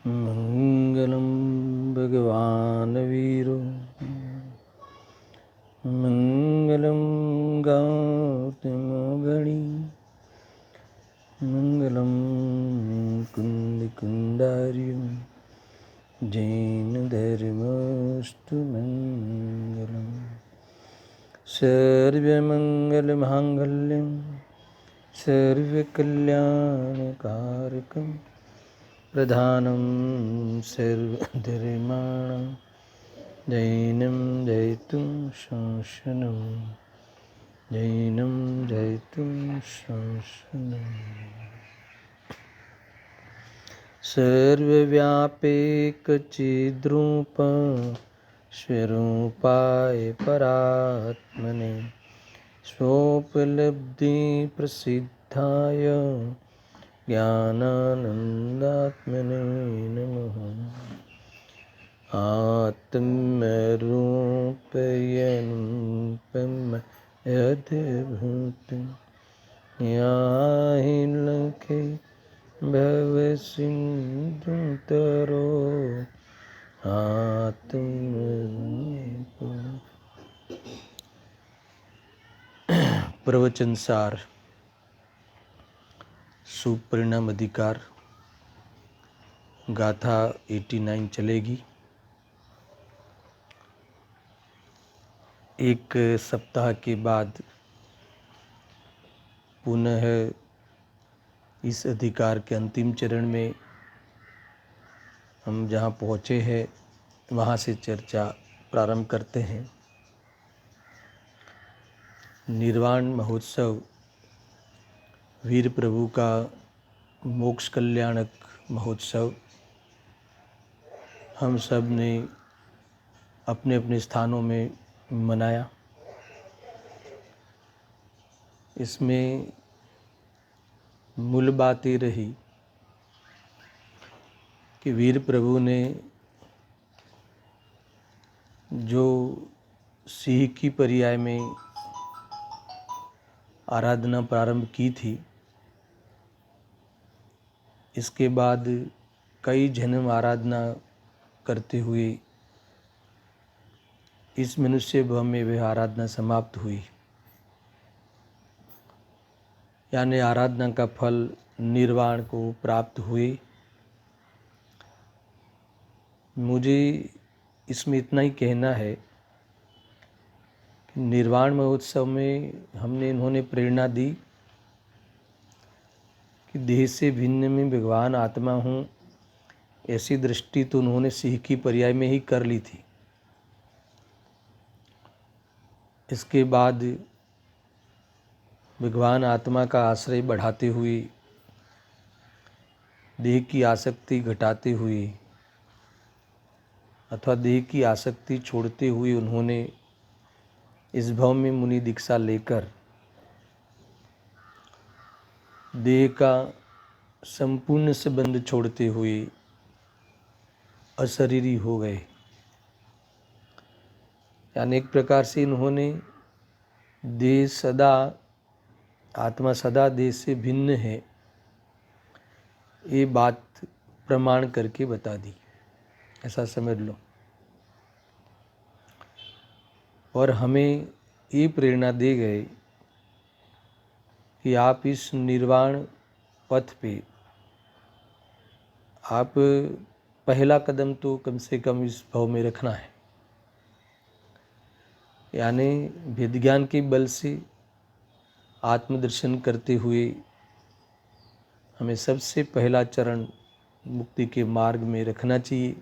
मंगलम भगवान वीरो मंगलम गौतमगणी मंगलम कुंदकुंडार्यो जैन धर्मस्तु मंगलम सर्वमंगलमांगल्यं सर्वकल्याणकारकं प्रधानं सर्वधर्माणां जैनं जयतु शासनं जैनं जयतु शासनं सर्वव्यापैकचिद्रूप स्वरूपाय परात्मने स्वोपलब्धिप्रसिद्धाय ज्ञानानन्दात्मने नमः। आत्मरूपयनुपम यद्भूतं याहि लखे भवसिन्धुतरो आत्मरूप। प्रवचन सार सुपरिणाम अधिकार गाथा 89 चलेगी। एक सप्ताह के बाद पुनः इस अधिकार के अंतिम चरण में हम जहाँ पहुँचे हैं वहाँ से चर्चा प्रारंभ करते हैं। निर्वाण महोत्सव वीर प्रभु का मोक्ष कल्याणक महोत्सव हम सब ने अपने अपने स्थानों में मनाया। इसमें मूल बात ये रही कि वीर प्रभु ने जो सिंह की पर्याय में आराधना प्रारंभ की थी, इसके बाद कई जन्म आराधना करते हुए इस मनुष्य भव में वह आराधना समाप्त हुई। यानी आराधना का फल निर्वाण को प्राप्त हुए। मुझे इसमें इतना ही कहना है कि निर्वाण महोत्सव में इन्होंने प्रेरणा दी कि देह से भिन्न में भगवान आत्मा हूँ, ऐसी दृष्टि तो उन्होंने सिंह की पर्याय में ही कर ली थी। इसके बाद भगवान आत्मा का आश्रय बढ़ाते हुए, देह की आसक्ति घटाते हुए अथवा देह की आसक्ति छोड़ते हुए उन्होंने इस भव में मुनि दीक्षा लेकर देह का संपूर्ण संबंध छोड़ते हुए अशरीरी हो गए। यानी एक प्रकार से इन्होंने देह सदा, आत्मा सदा देह से भिन्न है, ये बात प्रमाण करके बता दी, ऐसा समझ लो। और हमें ये प्रेरणा दे गए कि आप इस निर्वाण पथ पे आप पहला कदम तो कम से कम इस भाव में रखना है। यानी वेद ज्ञान के बल से आत्मदर्शन करते हुए हमें सबसे पहला चरण मुक्ति के मार्ग में रखना चाहिए।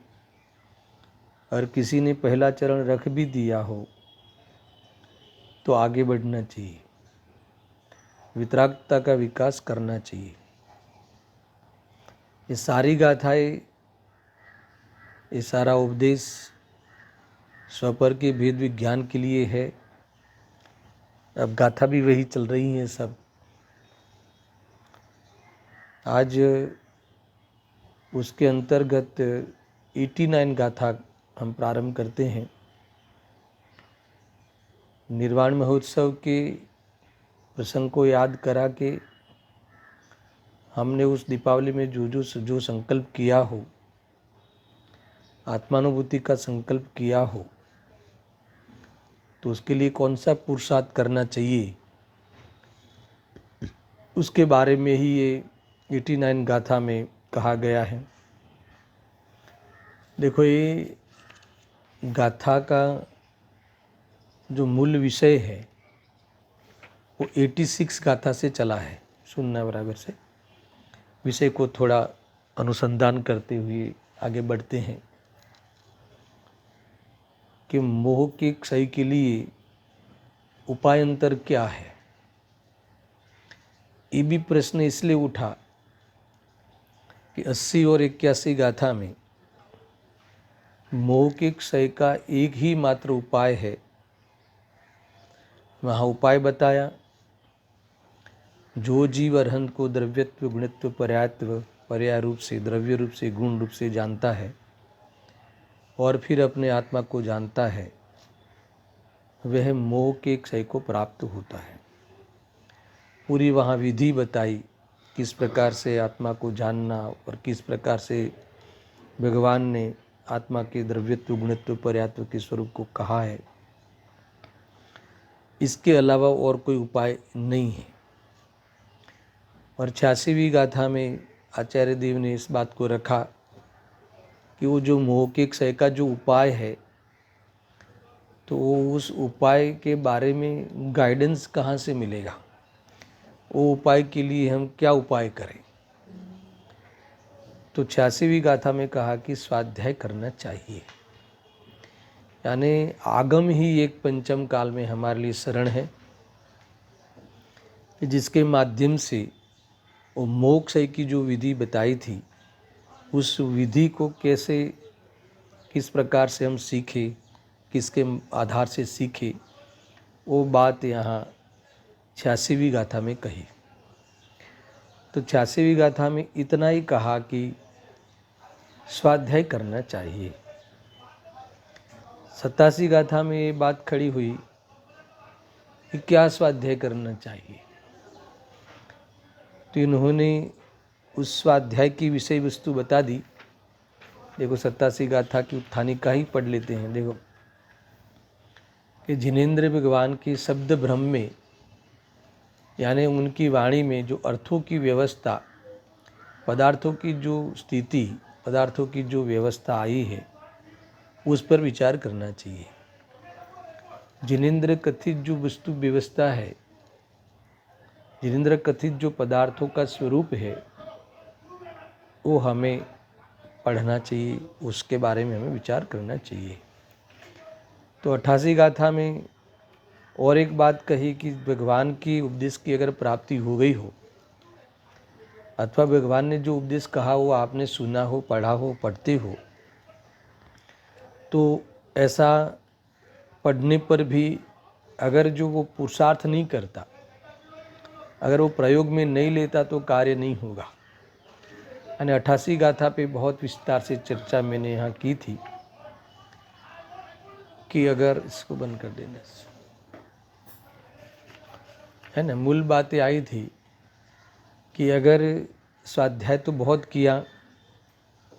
और किसी ने पहला चरण रख भी दिया हो तो आगे बढ़ना चाहिए, वितरागता का विकास करना चाहिए। ये सारी गाथाएं, ये सारा उपदेश स्वपर के भेद विज्ञान के लिए है। अब गाथा भी वही चल रही है सब। आज उसके अंतर्गत 89 गाथा हम प्रारंभ करते हैं। निर्वाण महोत्सव के प्रसंग को याद करा के हमने उस दीपावली में जो संकल्प किया हो, आत्मानुभूति का संकल्प किया हो, तो उसके लिए कौन सा पुरुषार्थ करना चाहिए, उसके बारे में ही ये 89 गाथा में कहा गया है। देखो, ये गाथा का जो मूल विषय है वो 86 गाथा से चला है। सुनना बराबर से, विषय को थोड़ा अनुसंधान करते हुए आगे बढ़ते हैं कि मोह के क्षय के लिए उपायांतर क्या है। ये भी प्रश्न इसलिए उठा कि 80 और 81 गाथा में मोह के क्षय का एक ही मात्र उपाय है। वहाँ उपाय बताया, जो जीव अरहंत को द्रव्यत्व, गुणत्व, पर्यायत्व, पर्याय रूप से, द्रव्य रूप से, गुण रूप से जानता है और फिर अपने आत्मा को जानता है, वह मोह के क्षय को प्राप्त होता है। पूरी वहाँ विधि बताई, किस प्रकार से आत्मा को जानना और किस प्रकार से भगवान ने आत्मा के द्रव्यत्व, गुणत्व, पर्यायत्व के स्वरूप को कहा है। इसके अलावा और कोई उपाय नहीं है। और 86वीं गाथा में आचार्य देव ने इस बात को रखा कि वो जो मोह के क्षय का जो उपाय है, तो उस उपाय के बारे में गाइडेंस कहाँ से मिलेगा, वो उपाय के लिए हम क्या उपाय करें। तो 86वीं गाथा में कहा कि स्वाध्याय करना चाहिए, यानी आगम ही एक पंचम काल में हमारे लिए शरण है, जिसके माध्यम से वो मोक्ष की जो विधि बताई थी, उस विधि को कैसे, किस प्रकार से हम सीखें, किसके आधार से सीखें, वो बात यहाँ 86वीं गाथा में कही। तो 86वीं गाथा में इतना ही कहा कि स्वाध्याय करना चाहिए। 87 गाथा में ये बात खड़ी हुई कि क्या स्वाध्याय करना चाहिए। तो इन्होंने उस स्वाध्याय की विषय वस्तु बता दी। देखो, 87 गाथा की उत्थानिका ही पढ़ लेते हैं। देखो कि जिनेंद्र भगवान की शब्द भ्रम में, यानी उनकी वाणी में जो अर्थों की व्यवस्था, पदार्थों की जो स्थिति, पदार्थों की जो व्यवस्था आई है, उस पर विचार करना चाहिए। जिनेंद्र कथित जो वस्तु व्यवस्था है, जिनेंद्र कथित जो पदार्थों का स्वरूप है, वो हमें पढ़ना चाहिए, उसके बारे में हमें विचार करना चाहिए। तो 88 गाथा में और एक बात कही कि भगवान की उपदेश की अगर प्राप्ति हो गई हो, अथवा भगवान ने जो उपदेश कहा वो आपने सुना हो, पढ़ा हो, पढ़ते हो, तो ऐसा पढ़ने पर भी अगर जो वो पुरुषार्थ नहीं करता, अगर वो प्रयोग में नहीं लेता, तो कार्य नहीं होगा। यानी 88 गाथा पे बहुत विस्तार से चर्चा मैंने यहाँ की थी कि अगर इसको बंद कर देना है ना, मूल बातें आई थी कि अगर स्वाध्याय तो बहुत किया,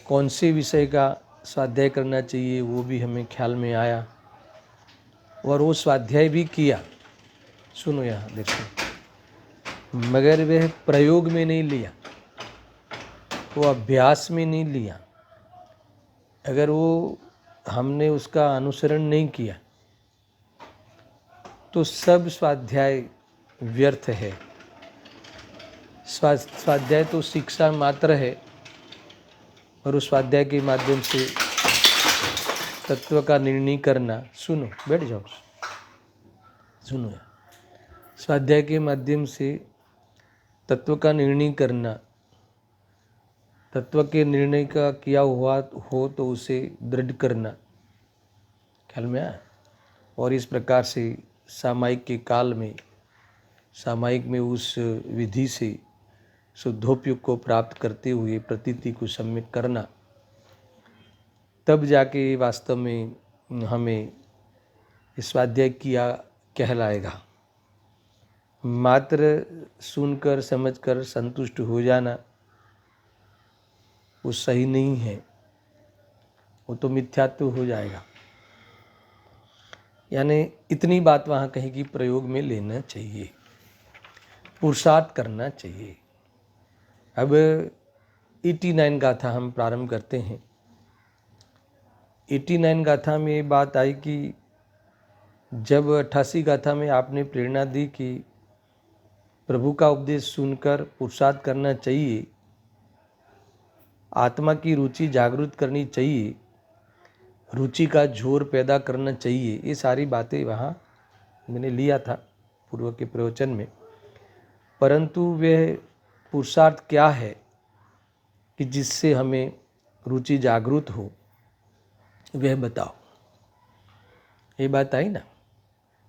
कौन से विषय का स्वाध्याय करना चाहिए वो भी हमें ख्याल में आया, और वो स्वाध्याय भी किया। सुनो यहाँ देखो, मगर वह प्रयोग में नहीं लिया, वो अभ्यास में नहीं लिया, अगर वो हमने उसका अनुसरण नहीं किया, तो सब स्वाध्याय व्यर्थ है। स्वाध्याय तो शिक्षा मात्र है, और उस स्वाध्याय के माध्यम से तत्व का निर्णय करना। सुनो, बैठ जाओ, सुनो। स्वाध्याय के माध्यम से तत्व का निर्णय करना, तत्व के निर्णय का किया हुआ हो तो उसे दृढ़ करना, ख्याल में आया। और इस प्रकार से सामायिक के काल में, सामायिक में उस विधि से शुद्धोपयोग को प्राप्त करते हुए प्रतीति को सम्यक करना, तब जाके वास्तव में हमें स्वाध्याय किया कहलाएगा। मात्र सुनकर समझकर संतुष्ट हो जाना वो सही नहीं है, वो तो मिथ्यात्व हो जाएगा। यानी इतनी बात वहाँ कहीं की प्रयोग में लेना चाहिए, पुरुषार्थ करना चाहिए। अब 89 गाथा हम प्रारंभ करते हैं। 89 गाथा में ये बात आई कि जब 88 गाथा में आपने प्रेरणा दी कि प्रभु का उपदेश सुनकर पुरुषार्थ करना चाहिए, आत्मा की रुचि जागृत करनी चाहिए, रुचि का जोर पैदा करना चाहिए, ये सारी बातें वहाँ मैंने लिया था पूर्व के प्रवचन में। परंतु वह पुरुषार्थ क्या है कि जिससे हमें रुचि जागृत हो, वह बताओ। ये बात आई ना।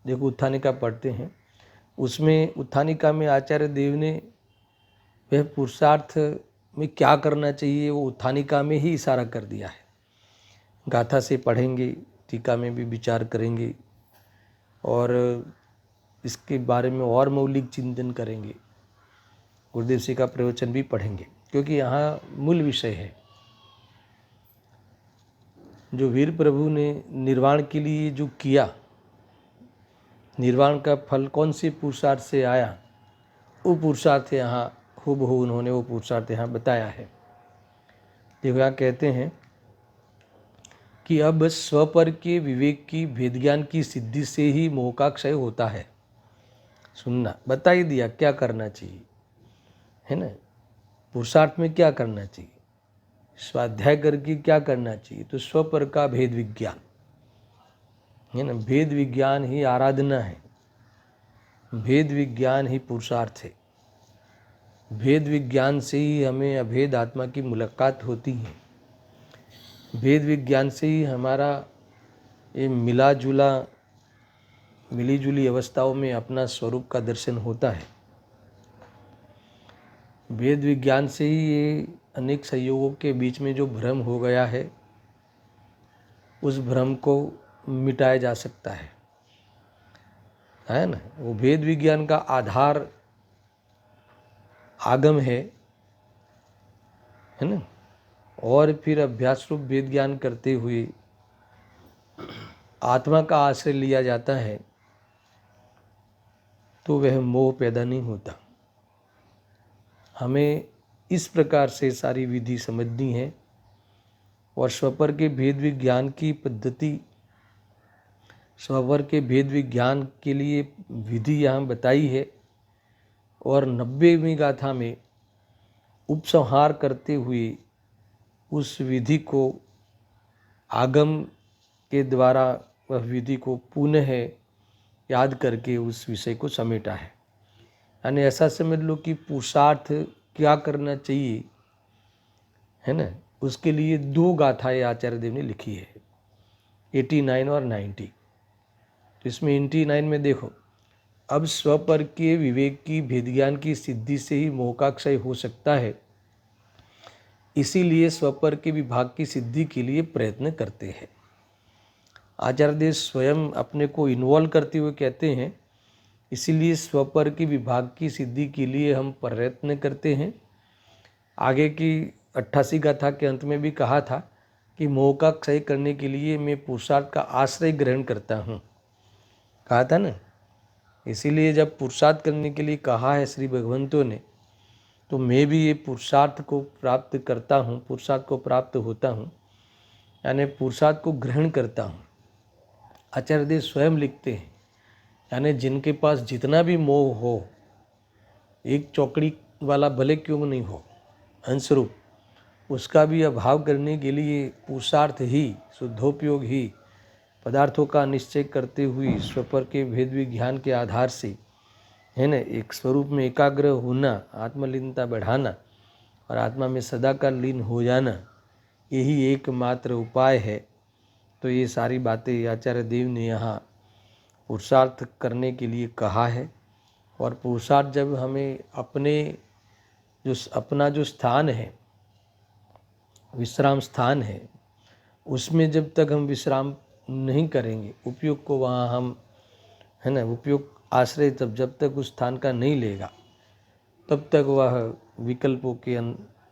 देखो उत्थानिका पढ़ते हैं, उसमें उत्थानिका में आचार्य देव ने वह पुरुषार्थ में क्या करना चाहिए वो उत्थानिका में ही इशारा कर दिया है। गाथा से पढ़ेंगे, टीका में भी विचार करेंगे और इसके बारे में और मौलिक चिंतन करेंगे। गुरुदेव जी का प्रवचन भी पढ़ेंगे, क्योंकि यहाँ मूल विषय है। जो वीर प्रभु ने निर्वाण के लिए जो किया, निर्वाण का फल कौन से पुरुषार्थ से आया, वो पुरुषार्थ यहाँ हूबहू उन्होंने वो पुरुषार्थ यहाँ बताया है। देखो यहाँ कहते हैं कि अब स्वपर के विवेक की भेद ज्ञान की सिद्धि से ही मोह का क्षय होता है। सुनना, बता ही दिया क्या करना चाहिए, है ना। पुरुषार्थ में क्या करना चाहिए, स्वाध्याय करके क्या करना चाहिए, तो स्वपर का भेद विज्ञान है ना। भेद विज्ञान ही आराधना है, भेद विज्ञान ही पुरुषार्थ है। भेद विज्ञान से ही हमें अभेद आत्मा की मुलाकात होती है। भेद विज्ञान से ही हमारा ये मिली जुली अवस्थाओं में अपना स्वरूप का दर्शन होता है। भेद विज्ञान से ही ये अनेक संयोगों के बीच में जो भ्रम हो गया है, उस भ्रम को मिटाया जा सकता है ना। वो भेद विज्ञान का आधार आगम है ना। और फिर अभ्यास रूप भेद ज्ञान करते हुए आत्मा का आश्रय लिया जाता है, तो वह मोह पैदा नहीं होता। हमें इस प्रकार से सारी विधि समझनी है और स्वपर के भेद विज्ञान की पद्धति, स्वपर के भेद विज्ञान के लिए विधि यहाँ बताई है। और 90वीं गाथा में उपसंहार करते हुए उस विधि को आगम के द्वारा वह विधि को पुनः याद करके उस विषय को समेटा है। यानी ऐसा समझ लो कि पुरुषार्थ क्या करना चाहिए, है ना। उसके लिए 2 गाथाएं आचार्य देव ने लिखी है, 89 और 90। तो इसमें 89 में देखो, अब स्वपर के विवेक की भेद ज्ञान की सिद्धि से ही मोह का क्षय हो सकता है, इसीलिए स्वपर के विभाग की सिद्धि के लिए प्रयत्न करते हैं। आचार्य देव स्वयं अपने को इन्वॉल्व करते हुए कहते हैं, इसीलिए स्वपर की विभाग की सिद्धि के लिए हम प्रयत्न करते हैं। आगे की 88 गाथा के अंत में भी कहा था कि मोह का क्षय करने के लिए मैं पुरुषार्थ का आश्रय ग्रहण करता हूँ, कहा था ना। इसीलिए जब पुरुषार्थ करने के लिए कहा है श्री भगवंतों ने, तो मैं भी ये पुरुषार्थ को प्राप्त करता हूँ, पुरुषार्थ को प्राप्त होता हूँ, यानी पुरुषार्थ को ग्रहण करता हूँ। आचार्य देव स्वयं लिखते हैं, यानी जिनके पास जितना भी मोह हो, एक चौकड़ी वाला भले क्यों नहीं हो, अंशरूप, उसका भी अभाव करने के लिए पुरुषार्थ ही, शुद्धोपयोग ही, पदार्थों का निश्चय करते हुए स्वपर के भेद विज्ञान के आधार से, है ना, एक स्वरूप में एकाग्र होना, आत्मलीनता बढ़ाना और आत्मा में सदा का लीन हो जाना, यही एकमात्र उपाय है। तो ये सारी बातें आचार्य देव ने यहाँ पुरुषार्थ करने के लिए कहा है। और पुरुषार्थ जब हमें अपना जो स्थान है, विश्राम स्थान है, उसमें जब तक हम विश्राम नहीं करेंगे, उपयोग को वहाँ हम, है ना, उपयोग आश्रय जब तक उस स्थान का नहीं लेगा, तब तक वह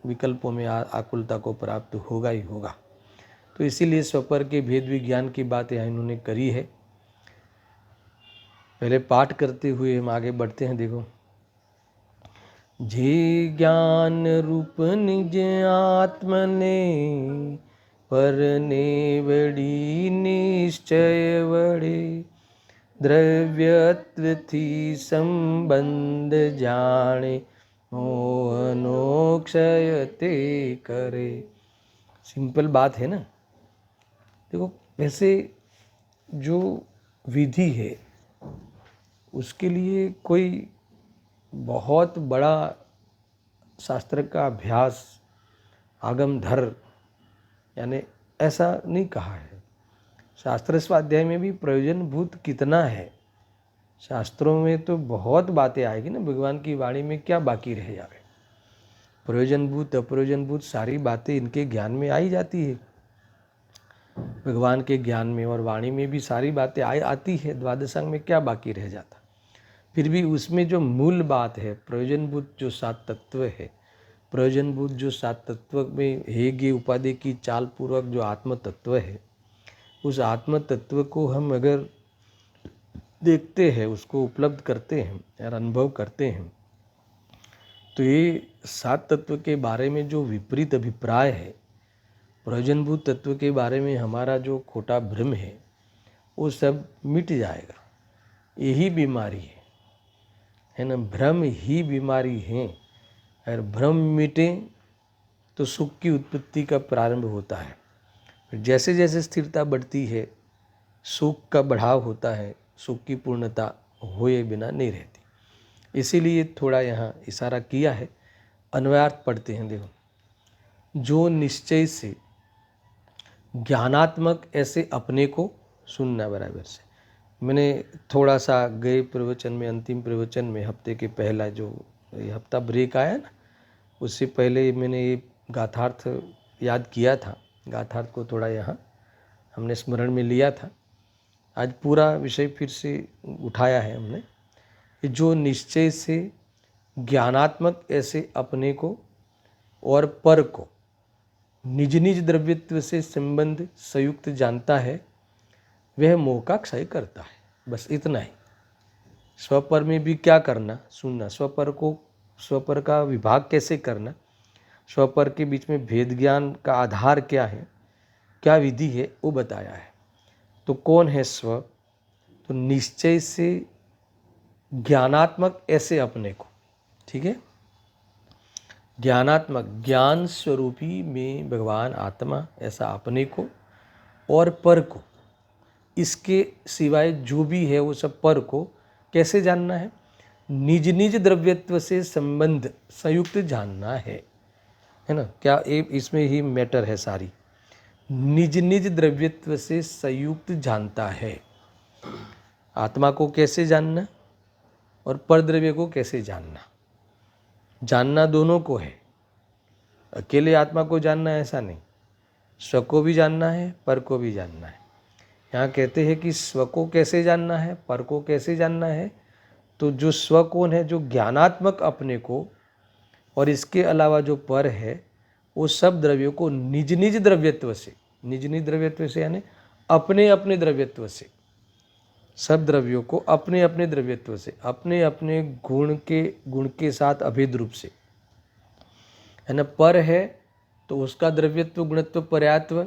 विकल्पों में आकुलता को प्राप्त होगा ही होगा। तो इसीलिए स्वपर के भेद विज्ञान की बात यहाँ इन्होंने करी है। पहले पाठ करते हुए हम आगे बढ़ते हैं। देखो, जे ज्ञान रूप निज आत्मने, परने वडी निश्चय वड़े, द्रव्यत्व थी संबंध जाने, मोहनो क्षय ते करे। सिंपल बात है ना। देखो, वैसे जो विधि है उसके लिए कोई बहुत बड़ा शास्त्र का अभ्यास, आगमधर, यानी ऐसा नहीं कहा है। शास्त्र स्वाध्याय में भी प्रयोजनभूत कितना है। शास्त्रों में तो बहुत बातें आएगी ना, भगवान की वाणी में क्या बाकी रह जाए। प्रयोजनभूत अप्रयोजनभूत सारी बातें इनके ज्ञान में आई जाती है, भगवान के ज्ञान में और वाणी में भी सारी बातें आती है। द्वादशांग में क्या बाकी रह जाता। फिर भी उसमें जो मूल बात है, प्रयोजनभूत जो 7 तत्व है, प्रयोजनभूत जो 7 तत्व में हेगे उपाधि की चाल पूर्वक जो आत्म तत्व है, उस आत्म तत्व को हम अगर देखते हैं, उसको उपलब्ध करते हैं और अनुभव करते हैं, तो ये 7 तत्व के बारे में जो विपरीत अभिप्राय है, प्रयोजनभूत तत्व के बारे में हमारा जो खोटा भ्रम है, वो सब मिट जाएगा। यही बीमारी है ना, भ्रम ही बीमारी है। और भ्रम मिटे तो सुख की उत्पत्ति का प्रारंभ होता है। फिर जैसे जैसे स्थिरता बढ़ती है, सुख का बढ़ाव होता है, सुख की पूर्णता हुए बिना नहीं रहती। इसीलिए थोड़ा यहाँ इशारा किया है। अन्वयार्थ पढ़ते हैं। देखो, जो निश्चय से ज्ञानात्मक ऐसे अपने को सुनना बराबर से। मैंने थोड़ा सा गए प्रवचन में, अंतिम प्रवचन में, हफ्ते के पहला जो हफ्ता ब्रेक आया ना, उससे पहले मैंने ये गाथार्थ याद किया था। गाथार्थ को थोड़ा यहाँ हमने स्मरण में लिया था। आज पूरा विषय फिर से उठाया है हमने। जो निश्चय से ज्ञानात्मक ऐसे अपने को और पर को निज निज द्रव्यत्व से संबंध संयुक्त जानता है, वह मोह का क्षय करता है। बस इतना ही। स्वपर में भी क्या करना, सुनना। स्वपर का विभाग कैसे करना, स्वपर के बीच में भेद ज्ञान का आधार क्या है, क्या विधि है, वो बताया है। तो कौन है स्व? तो निश्चय से ज्ञानात्मक ऐसे अपने को, ठीक है, ज्ञानात्मक, ज्ञान स्वरूपी में भगवान आत्मा ऐसा अपने को और पर को, इसके सिवाय जो भी है वो सब पर को कैसे जानना है? निज निज द्रव्यत्व से संबंध संयुक्त जानना है ना। क्या इसमें ही मैटर है सारी। निज निज द्रव्यत्व से संयुक्त जानता है। आत्मा को कैसे जानना और पर द्रव्य को कैसे जानना? जानना दोनों को है। अकेले आत्मा को जानना ऐसा नहीं, स्व को भी जानना है, पर को भी जानना है। यहाँ कहते हैं कि स्व को कैसे जानना है, पर को कैसे जानना है। तो जो स्व कौन है? जो ज्ञानात्मक अपने को और इसके अलावा जो पर है, वो सब द्रव्यों को निज निज द्रव्यत्व से, निज निज द्रव्यत्व से यानी अपने अपने द्रव्यत्व से, सब द्रव्यों को अपने अपने द्रव्यत्व से, अपने अपने गुण के साथ अभेद रूप से, है ना। पर है तो उसका द्रव्यत्व गुणत्व पर्यात्व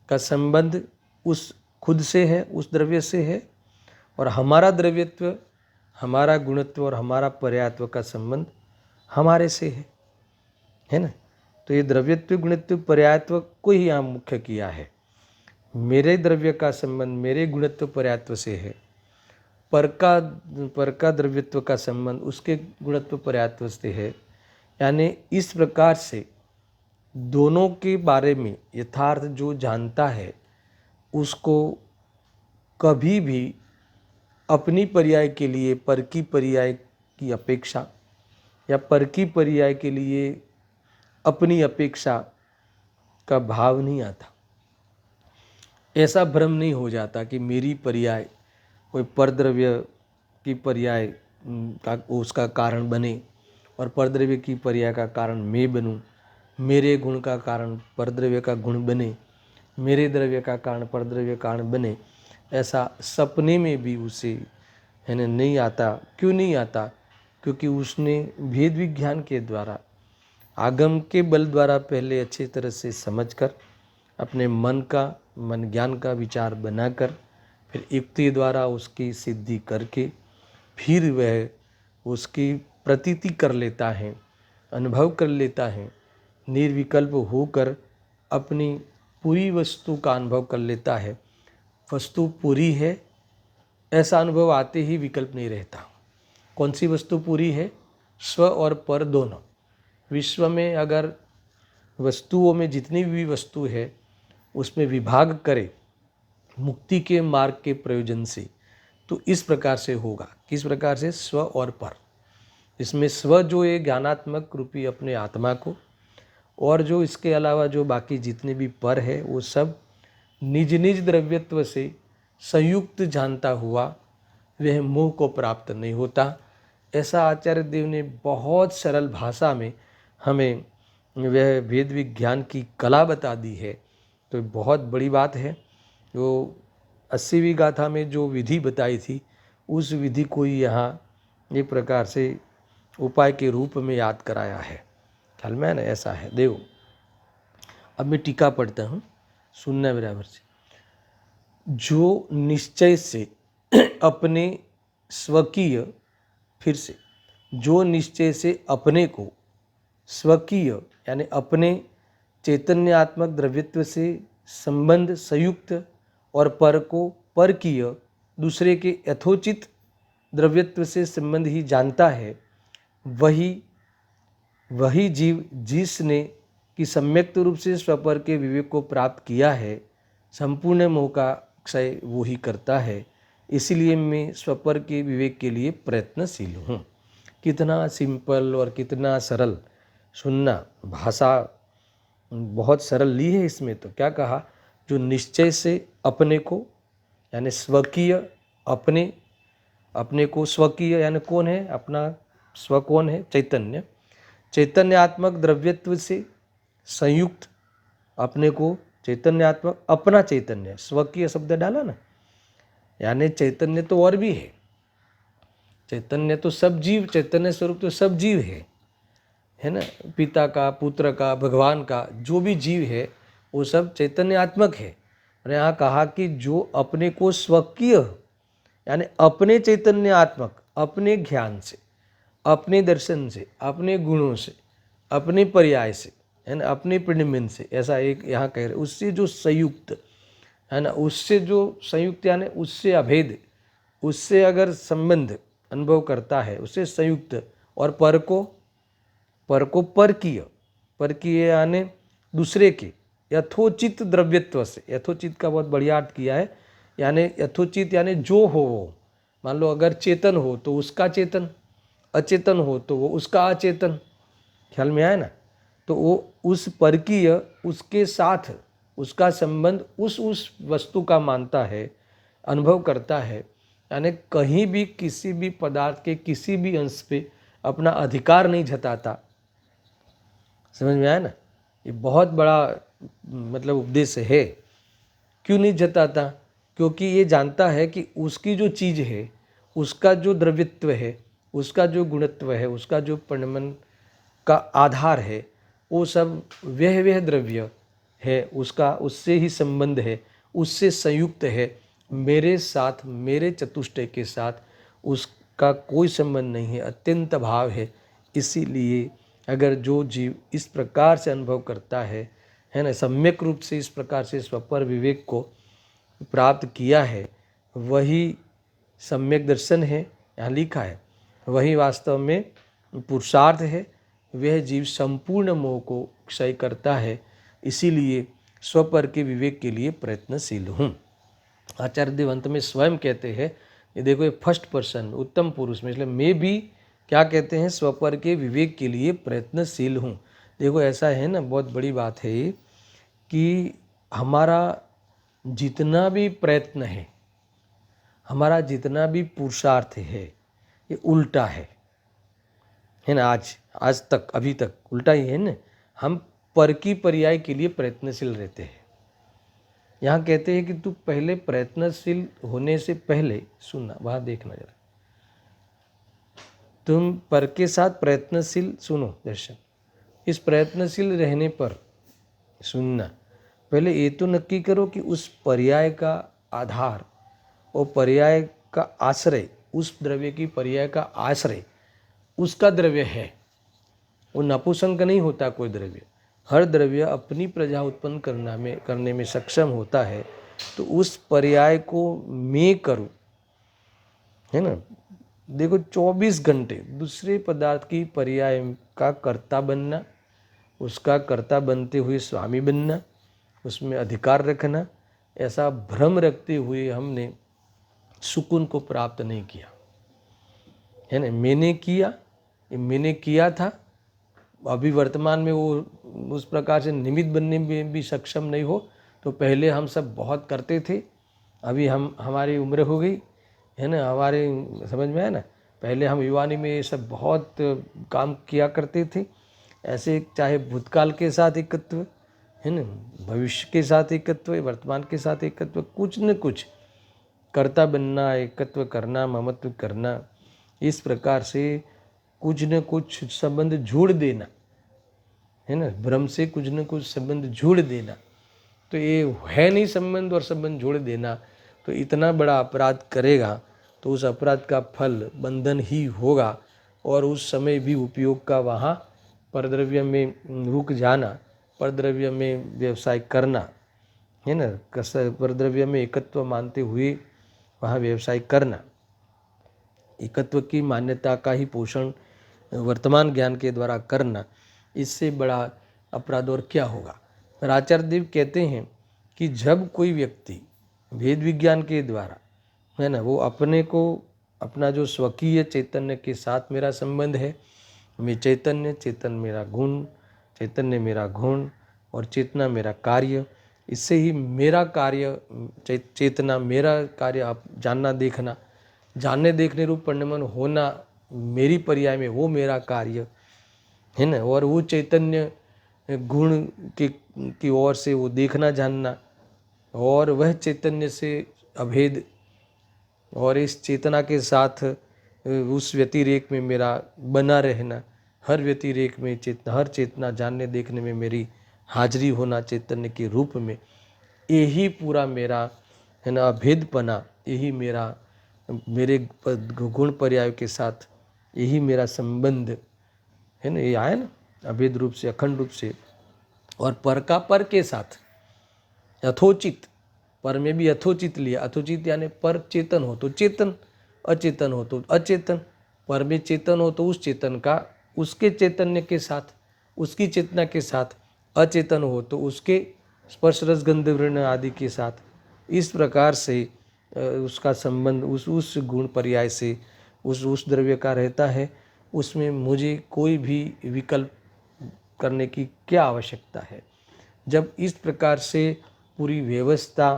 का संबंध उस खुद से है, उस द्रव्य से है। और हमारा द्रव्यत्व, हमारा गुणत्व और हमारा पर्यात्व का संबंध हमारे से है ना। तो ये द्रव्यत्व गुणत्व पर्यात्व को ही यहाँ मुख्य किया है। मेरे द्रव्य का संबंध मेरे गुणत्व पर्यात्व से है, पर का द्रव्यत्व का संबंध उसके गुणत्व पर्यात्व से है। यानी इस प्रकार से दोनों के बारे में यथार्थ जो जानता है, उसको कभी भी अपनी पर्याय के लिए पर की पर्याय की अपेक्षा या पर की पर्याय के लिए अपनी अपेक्षा का भाव नहीं आता। ऐसा भ्रम नहीं हो जाता कि मेरी पर्याय कोई परद्रव्य की पर्याय का उसका कारण बने और परद्रव्य की पर्याय का कारण मैं बनूं, मेरे गुण का कारण परद्रव्य का गुण बने, मेरे द्रव्य का कारण परद्रव्य कारण बने। ऐसा सपने में भी उसे है ना नहीं आता। क्यों नहीं आता? क्योंकि उसने भेद विज्ञान के द्वारा आगम के बल द्वारा पहले अच्छी तरह से समझकर अपने मन ज्ञान का विचार बनाकर फिर युक्ति द्वारा उसकी सिद्धि करके फिर वह उसकी प्रतीति कर लेता है, अनुभव कर लेता है, निर्विकल्प होकर अपनी पूरी वस्तु का अनुभव कर लेता है। वस्तु पूरी है ऐसा अनुभव आते ही विकल्प नहीं रहता। कौन सी वस्तु पूरी है? स्व और पर दोनों। विश्व में अगर वस्तुओं में जितनी भी वस्तु है उसमें विभाग करे मुक्ति के मार्ग के प्रयोजन से, तो इस प्रकार से होगा। किस प्रकार से? स्व और पर। इसमें स्व जो है ज्ञानात्मक रूपी अपने आत्मा को, और जो इसके अलावा जो बाकी जितने भी पर है वो सब निज निज द्रव्यत्व से संयुक्त जानता हुआ वह मोह को प्राप्त नहीं होता। ऐसा आचार्य देव ने बहुत सरल भाषा में हमें वह वेद विज्ञान की कला बता दी है। तो बहुत बड़ी बात है। जो 80वीं गाथा में जो विधि बताई थी उस विधि को ही यहाँ एक प्रकार से उपाय के रूप में याद कराया है। ख्याल में है ना? ऐसा है। देखो अब मैं टीका पढ़ता हूँ, सुनना बराबर से। जो निश्चय से अपने स्वकीय, फिर से, जो निश्चय से अपने को स्वकीय यानी अपने चैतन्यात्मक द्रव्यत्व से संबंध संयुक्त और पर को परकीय दूसरे के यथोचित द्रव्यत्व से संबंध ही जानता है, वही जीव जिसने कि सम्यक्त रूप से स्वपर के विवेक को प्राप्त किया है, संपूर्ण मोह का क्षय वो ही करता है। इसलिए मैं स्वपर के विवेक के लिए प्रयत्नशील हूँ। कितना सिंपल और कितना सरल सुनना। भाषा बहुत सरल ली है इसमें। तो क्या कहा? जो निश्चय से अपने को यानी स्वकीय, अपने को स्वकीय यानी कौन है? अपना स्व कौन है? चैतन्य। चैतन्यात्मक द्रव्यत्व से संयुक्त अपने को चैतन्यात्मक, अपना चैतन्य, स्वकीय शब्द डाला ना, यानी चैतन्य तो और भी है। चैतन्य तो सब जीव, चैतन्य स्वरूप तो सब जीव है ना। पिता का, पुत्र का, भगवान का, जो भी जीव है वो सब चैतन्यात्मक है। और यहाँ कहा कि जो अपने को स्वकीय यानी अपने चैतन्यात्मक, अपने ज्ञान से, अपने दर्शन से, अपने गुणों से, अपने पर्याय से, है ना, अपने प्रणिमिन से, ऐसा एक यहाँ कह रहे, उससे जो संयुक्त है ना, उससे जो संयुक्त यानी उससे अभेद, उससे अगर संबंध अनुभव करता है, उससे संयुक्त, और पर को परकीय यानी दूसरे के यथोचित द्रव्यत्व से। यथोचित का बहुत बढ़िया अर्थ किया है, यानी यथोचित यानी जो हो वो। मान लो अगर चेतन हो तो उसका चेतन, अचेतन हो तो वो उसका अचेतन। ख्याल में आया ना? तो वो उस परकीय, उसके साथ उसका संबंध उस वस्तु का मानता है, अनुभव करता है। यानी कहीं भी किसी भी पदार्थ के किसी भी अंश पे अपना अधिकार नहीं जताता। समझ में आया ना? ये बहुत बड़ा मतलब उपदेश है। क्यों नहीं जताता? क्योंकि ये जानता है कि उसकी जो चीज़ है, उसका जो द्रव्यत्व है, उसका जो गुणत्व है, उसका जो परिणमन का आधार है, वो सब वह द्रव्य है, उसका उससे ही संबंध है, उससे संयुक्त है। मेरे साथ, मेरे चतुष्टय के साथ उसका कोई संबंध नहीं है, अत्यंत भाव है। इसीलिए अगर जो जीव इस प्रकार से अनुभव करता है ना, सम्यक रूप से इस प्रकार से स्वपर विवेक को प्राप्त किया है, वही सम्यक दर्शन है। यहाँ लिखा है वही वास्तव में पुरुषार्थ है। वह जीव संपूर्ण मोह को क्षय करता है। इसीलिए स्वपर के विवेक के लिए प्रयत्नशील हूँ। आचार्य देव अंत में स्वयं कहते हैं ये देखो ये फर्स्ट पर्सन में, उत्तम पुरुष में, इसलिए मैं भी क्या कहते हैं, स्वपर के विवेक के लिए प्रयत्नशील हूँ। देखो ऐसा है ना, बहुत बड़ी बात है ये कि हमारा जितना भी प्रयत्न हमारा जितना भी पुरुषार्थ है, ये उल्टा है ना। आज तक, अभी तक उल्टा ही है ना। हम पर की पर्याय के लिए प्रयत्नशील रहते हैं। यहाँ कहते हैं कि तू पहले प्रयत्नशील होने से पहले, सुनना वहाँ देखना जरा, तुम पर के साथ प्रयत्नशील, सुनो दर्शन, इस प्रयत्नशील रहने पर सुनना, पहले ये तो नक्की करो कि उस पर्याय का आधार और पर्याय का आश्रय, उस द्रव्य की पर्याय का आश्रय उसका द्रव्य है। वो नपुंसक नहीं होता कोई द्रव्य। हर द्रव्य अपनी प्रजा उत्पन्न करने में सक्षम होता है। तो उस पर्याय को मैं करूं, है ना। देखो 24 घंटे दूसरे पदार्थ की पर्याय का कर्ता बनना, उसका कर्ता बनते हुए स्वामी बनना, उसमें अधिकार रखना, ऐसा भ्रम रखते हुए हमने सुकून को प्राप्त नहीं किया, है ना। मैंने किया था, अभी वर्तमान में वो उस प्रकार से निमित्त बनने में भी सक्षम नहीं हो। तो पहले हम सब बहुत करते थे, अभी हमारी उम्र हो गई, है ना, हमारे समझ में है ना। पहले हम युवानी में ये सब बहुत काम किया करते थे। ऐसे चाहे भूतकाल के साथ एकत्व, है ना, भविष्य के साथ एकत्व, वर्तमान के साथ एकत्व, कुछ न कुछ कर्ता बनना, एकत्व करना, ममत्व करना, इस प्रकार से कुछ न कुछ संबंध जोड़ देना, है ना, भ्रम से कुछ न कुछ संबंध जोड़ देना। तो ये है नहीं संबंध और संबंध जोड़ देना, तो इतना बड़ा अपराध करेगा तो उस अपराध का फल बंधन ही होगा। और उस समय भी उपयोग का वहाँ परद्रव्य में रुक जाना, परद्रव्य में व्यवसाय करना, है ना, परद्रव्य में एकत्व मानते हुए वहाँ व्यवसाय करना, एकत्व की मान्यता का ही पोषण वर्तमान ज्ञान के द्वारा करना, इससे बड़ा अपराध और क्या होगा। आचार्य देव कहते हैं कि जब कोई व्यक्ति वेद विज्ञान के द्वारा, है ना, वो अपने को, अपना जो स्वकीय चैतन्य के साथ मेरा संबंध है, मैं चैतन्य, चेतन मेरा गुण, चैतन्य मेरा गुण और चेतना मेरा कार्य, इससे ही मेरा कार्य, चेतना मेरा कार्य, आप जानना देखना, जानने देखने रूप परिणमन होना मेरी पर्याय में वो मेरा कार्य, है ना। और वो चैतन्य गुण की ओर से वो देखना जानना, और वह चैतन्य से अभेद, और इस चेतना के साथ उस व्यतिरेक में मेरा बना रहना, हर व्यतिरेक में चेतना, हर चेतना जानने देखने में मेरी हाजिरी होना चैतन्य के रूप में, यही पूरा मेरा, है ना, अभेदपना, यही मेरा, मेरे गुण पर्याय के साथ यही मेरा संबंध, है ना। ये आया ना अभेद रूप से, अखंड रूप से। और पर का पर के साथ यथोचित, पर में भी यथोचित लिया, यथोचित यानी पर चेतन हो तो चेतन, अचेतन हो तो अचेतन। पर में चेतन हो तो उस चेतन का उसके चैतन्य के साथ, उसकी चेतना के साथ, अचेतन हो तो उसके स्पर्श रस गंध वर्ण आदि के साथ, इस प्रकार से उसका संबंध उस गुण पर्याय से उस द्रव्य का रहता है। उसमें मुझे कोई भी विकल्प करने की क्या आवश्यकता है। जब इस प्रकार से पूरी व्यवस्था,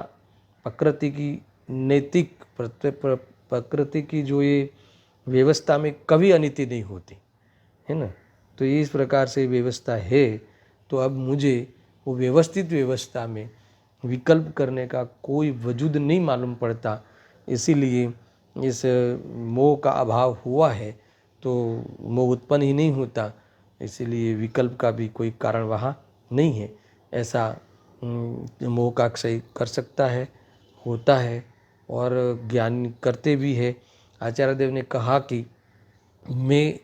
प्रकृति की नैतिक, प्रकृति की जो ये व्यवस्था में कभी अनिति नहीं होती, है ना, तो इस प्रकार से व्यवस्था है। तो अब मुझे वो व्यवस्थित व्यवस्था में विकल्प करने का कोई वजूद नहीं मालूम पड़ता, इसीलिए इस मोह का अभाव हुआ है। तो मोह उत्पन्न ही नहीं होता, इसीलिए विकल्प का भी कोई कारण वहाँ नहीं है। ऐसा मोह का क्षय कर सकता है, होता है, और ज्ञान करते भी है। आचार्य देव ने कहा कि मैं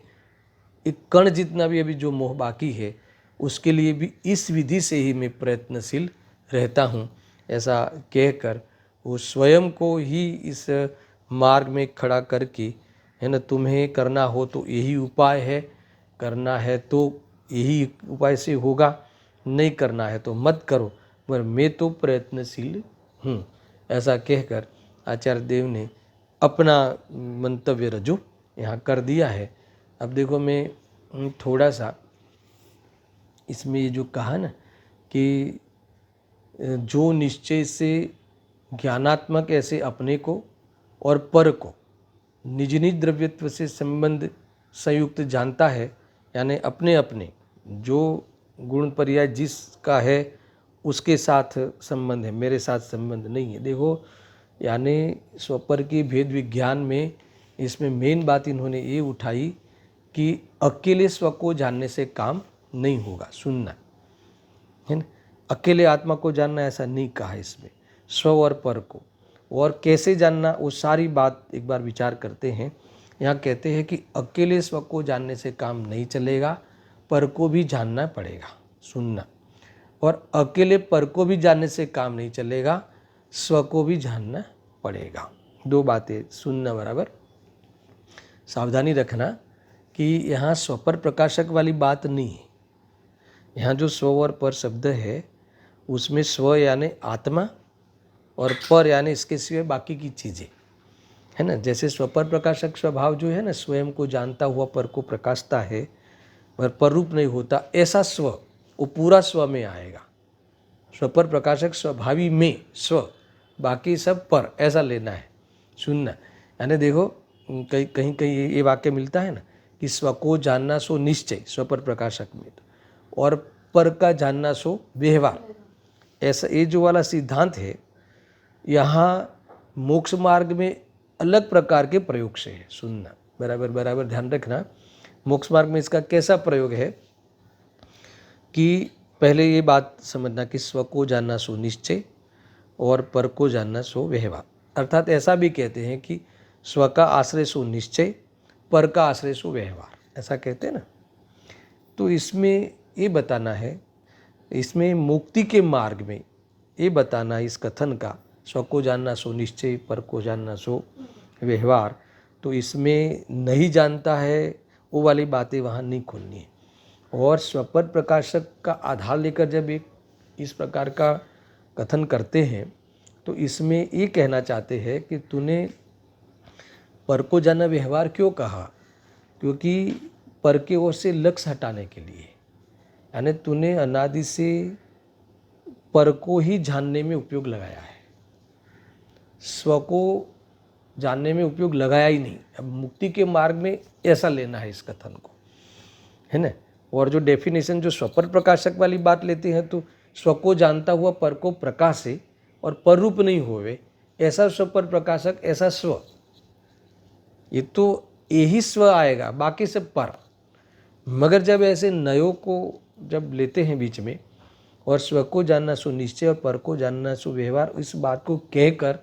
एक कण जितना भी अभी जो मोह बाकी है, उसके लिए भी इस विधि से ही मैं प्रयत्नशील रहता हूँ। ऐसा कहकर वो स्वयं को ही इस मार्ग में खड़ा करके, है ना, तुम्हें करना हो तो यही उपाय है, करना है तो यही उपाय से होगा, नहीं करना है तो मत करो, पर मैं तो प्रयत्नशील हूँ। ऐसा कहकर आचार्य देव ने अपना मंतव्य रजू यहाँ कर दिया है। अब देखो मैं थोड़ा सा इसमें ये जो कहा ना कि जो निश्चय से ज्ञानात्मक ऐसे अपने को और पर को निज निज द्रव्यत्व से संबंध संयुक्त जानता है, यानी अपने अपने जो गुण पर्याय जिसका है उसके साथ संबंध है, मेरे साथ संबंध नहीं है। देखो यानी स्वपर के भेद विज्ञान में इसमें मेन बात इन्होंने ये उठाई कि अकेले स्व को जानने से काम नहीं होगा, सुनना है ना। अकेले आत्मा को जानना ऐसा नहीं कहा इसमें, स्व और पर को। और कैसे जानना वो सारी बात एक बार विचार करते हैं। यहाँ कहते हैं कि अकेले स्व को जानने से काम नहीं चलेगा, पर को भी जानना पड़ेगा, सुनना। और अकेले पर को भी जानने से काम नहीं चलेगा, स्व को भी जानना पड़ेगा। दो बातें सुनना बराबर। सावधानी रखना कि यहाँ स्वपर प्रकाशक वाली बात नहीं है। यहाँ जो स्व और पर शब्द है उसमें स्व यानी आत्मा और पर यानी इसके सिवाय बाकी की चीज़ें, है ना। जैसे स्वपर प्रकाशक स्वभाव जो है ना, स्वयं को जानता हुआ पर को प्रकाशता है पर रूप नहीं होता, ऐसा स्व वो पूरा स्व में आएगा। स्वपर प्रकाशक स्वभावी में स्व, बाकी सब पर, ऐसा लेना है, सुनना। यानी देखो कहीं कहीं ये वाक्य मिलता है ना कि स्व को जानना सो निश्चय, स्वपर प्रकाशक में, और पर का जानना सो व्यवहार। ऐसा ये जो वाला सिद्धांत है यहाँ मोक्ष मार्ग में अलग प्रकार के प्रयोग से है, सुनना बराबर बराबर ध्यान रखना। मोक्ष मार्ग में इसका कैसा प्रयोग है कि पहले ये बात समझना कि स्व को जानना सो निश्चय और पर को जानना सो व्यवहार। अर्थात ऐसा भी कहते हैं कि स्व का आश्रय सो निश्चय, पर का आश्रय सो व्यवहार, ऐसा कहते हैं ना। तो इसमें ये बताना है, इसमें मुक्ति के मार्ग में ये बताना इस कथन का, स्व को जानना सो निश्चय, पर को जानना सो व्यवहार, तो इसमें नहीं जानता है वो वाली बातें वहाँ नहीं खोलनी है। और स्वपर प्रकाशक का आधार लेकर जब एक इस प्रकार का कथन करते हैं तो इसमें ये कहना चाहते हैं कि तूने पर को जानना व्यवहार क्यों कहा, क्योंकि पर के ओर से लक्ष्य हटाने के लिए, यानी तूने अनादि से पर को ही जानने में उपयोग लगाया है, स्व को जानने में उपयोग लगाया ही नहीं। अब मुक्ति के मार्ग में ऐसा लेना है इस कथन को, है ना। और जो डेफिनेशन जो स्वपर प्रकाशक वाली बात लेते हैं तो स्व को जानता हुआ पर को प्रकाशे और पर रूप नहीं होवे, ऐसा स्वपर प्रकाशक, ऐसा स्व, ये तो यही स्व आएगा, बाकी सब पर। मगर जब ऐसे नयों को जब लेते हैं बीच में और स्व को जानना सो निश्चय और पर को जानना सो व्यवहार, इस बात को कहकर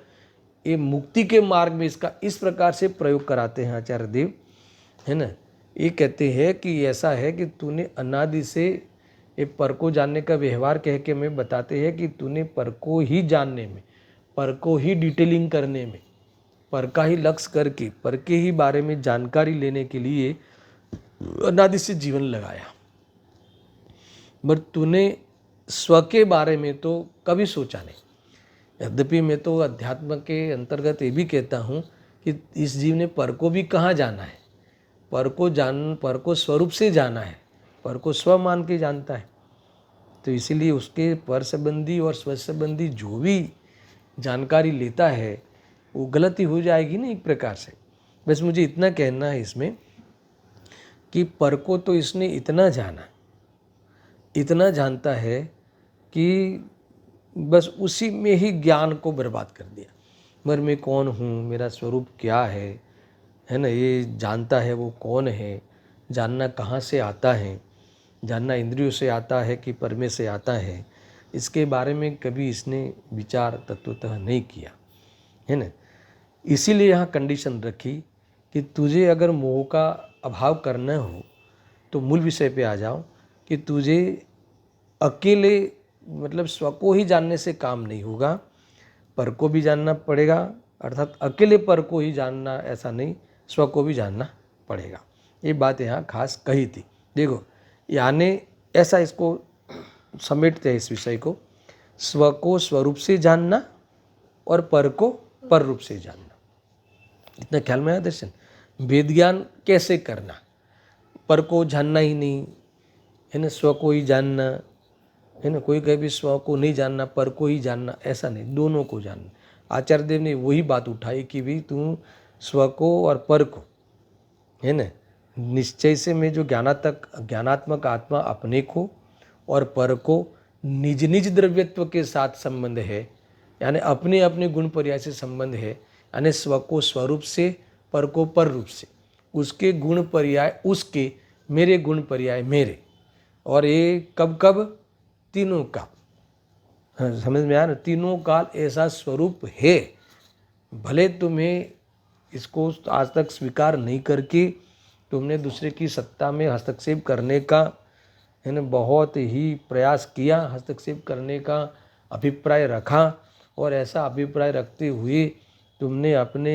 ये मुक्ति के मार्ग में इसका इस प्रकार से प्रयोग कराते हैं आचार्य देव, है ना। ये कहते हैं कि ऐसा है कि तूने अनादि से ये पर को जानने का व्यवहार कह के में बताते हैं कि तूने पर को ही जानने में, पर को ही डिटेलिंग करने में, पर का ही लक्ष्य करके पर के ही बारे में जानकारी लेने के लिए अनादि से जीवन लगाया। बट तूने स्व के बारे में तो कभी सोचा नहीं। यद्यपि मैं तो अध्यात्म के अंतर्गत ये भी कहता हूँ कि इस जीव ने पर को भी कहाँ जाना है, पर को स्वरूप से जाना है, पर को स्व मान के जानता है। तो इसीलिए उसके पर संबंधी और स्व संबंधी जो भी जानकारी लेता है वो गलती हो जाएगी ना एक प्रकार से। बस मुझे इतना कहना है इसमें कि पर को तो इसने इतना जाना, इतना जानता है कि बस उसी में ही ज्ञान को बर्बाद कर दिया। मगर मैं कौन हूँ, मेरा स्वरूप क्या है ना, ये जानता है वो कौन है। जानना कहाँ से आता है, जानना इंद्रियों से आता है कि पर में से आता है, इसके बारे में कभी इसने विचार तत्वतः नहीं किया, है ना। इसीलिए यहाँ कंडीशन रखी कि तुझे अगर मोह का अभाव करना हो तो मूल विषय पे आ जाओ कि तुझे अकेले मतलब स्व को ही जानने से काम नहीं होगा, पर को भी जानना पड़ेगा। अर्थात अकेले पर को ही जानना ऐसा नहीं, स्व को भी जानना पड़ेगा। ये बात यहाँ खास कही थी। देखो यानी ऐसा इसको समेटते हैं इस विषय को, स्व को स्वरूप से जानना और पर को पर रूप से जानना। इतना ख्याल में आया दर्शन। वेद ज्ञान कैसे करना, पर को जानना ही नहीं है ना, स्व को ही जानना है ना, कोई कहे भी स्व को नहीं जानना पर को ही जानना, ऐसा नहीं, दोनों को जानना। आचार्य देव ने वही बात उठाई कि भाई तू स्व को और पर को है ना, निश्चय से में जो ज्ञानात्मक आत्मा अपने को और पर को निज निज द्रव्यत्व के साथ संबंध है, यानी अपने अपने गुण पर्याय से संबंध है, यानी स्व को स्वरूप से, पर को पर रूप से, उसके गुण पर्याय उसके, मेरे गुण पर्याय मेरे, और ये कब कब, तीनों का, समझ में आया ना, तीनों काल ऐसा स्वरूप है। भले तुम्हें इसको आज तक स्वीकार नहीं करके तुमने दूसरे की सत्ता में हस्तक्षेप करने का है ना बहुत ही प्रयास किया, हस्तक्षेप करने का अभिप्राय रखा, और ऐसा अभिप्राय रखते हुए तुमने अपने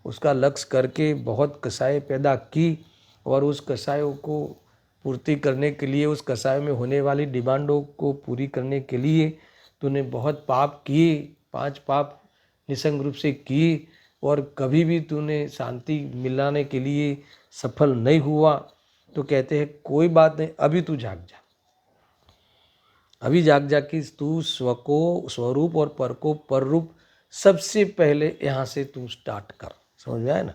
उसका लक्ष्य करके बहुत कसाई पैदा की, और उस कसायों को पूर्ति करने के लिए, उस कसाय में होने वाली डिमांडों को पूरी करने के लिए तूने बहुत पाप किए, 5 पाप निसंग रूप से किए, और कभी भी तूने शांति मिलाने के लिए सफल नहीं हुआ। तो कहते हैं कोई बात नहीं, अभी तू जाग जा, अभी जाग जा कि तू स्व को स्वरूप और पर को पर रूप सबसे पहले यहाँ से तू स्टार्ट कर। समझ में आया ना।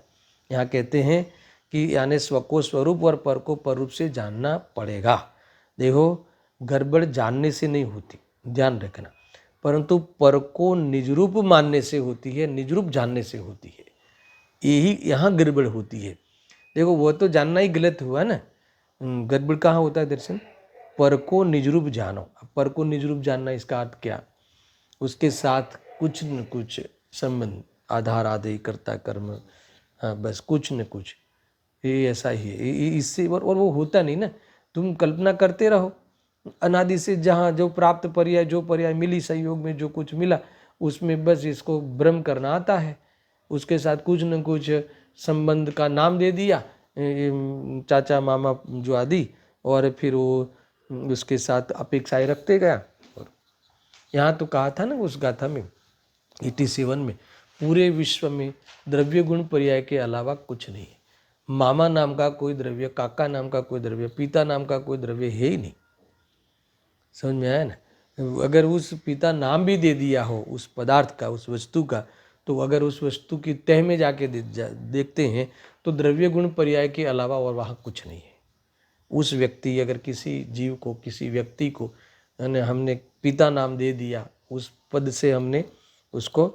यहाँ कहते हैं कि यानी स्व को स्वरूप और पर को पर रूप से जानना पड़ेगा। देखो गड़बड़ जानने से नहीं होती, ध्यान रखना, परंतु पर को निजरूप मानने से होती है, निजरूप जानने से होती है, यही यहाँ गड़बड़ होती है। देखो वो तो जानना ही गलत हुआ ना, गड़बड़ कहाँ होता है दर्शन, पर को निजरूप जानो। पर को निजरूप जानना इसका अर्थ क्या, उसके साथ कुछ न कुछ संबंध, आधार आदि कर्ता कर्म, हाँ बस कुछ न कुछ, ये ऐसा ही है, इससे और वो होता नहीं ना। तुम कल्पना करते रहो, अनादि से जहाँ जो प्राप्त पर्याय, जो पर्याय मिली संयोग में जो कुछ मिला उसमें बस इसको भ्रम करना आता है, उसके साथ कुछ न कुछ संबंध का नाम दे दिया, चाचा मामा जो आदि, और फिर वो उसके साथ अपेक्षाएं रखते गया। और यहाँ तो कहा था ना उस गाथा में 87 में, पूरे विश्व में द्रव्य गुण पर्याय के अलावा कुछ नहीं है। मामा नाम का कोई द्रव्य, काका नाम का कोई द्रव्य, पिता नाम का कोई द्रव्य है ही नहीं। समझ में आया ना। अगर उस पिता नाम भी दे दिया हो उस पदार्थ का, उस वस्तु का, तो अगर उस वस्तु की तह में जाके देखते हैं तो द्रव्य गुण पर्याय के अलावा और वहाँ कुछ नहीं है। उस व्यक्ति, अगर किसी जीव को, किसी व्यक्ति को हमने पिता नाम दे दिया, उस पद से हमने उसको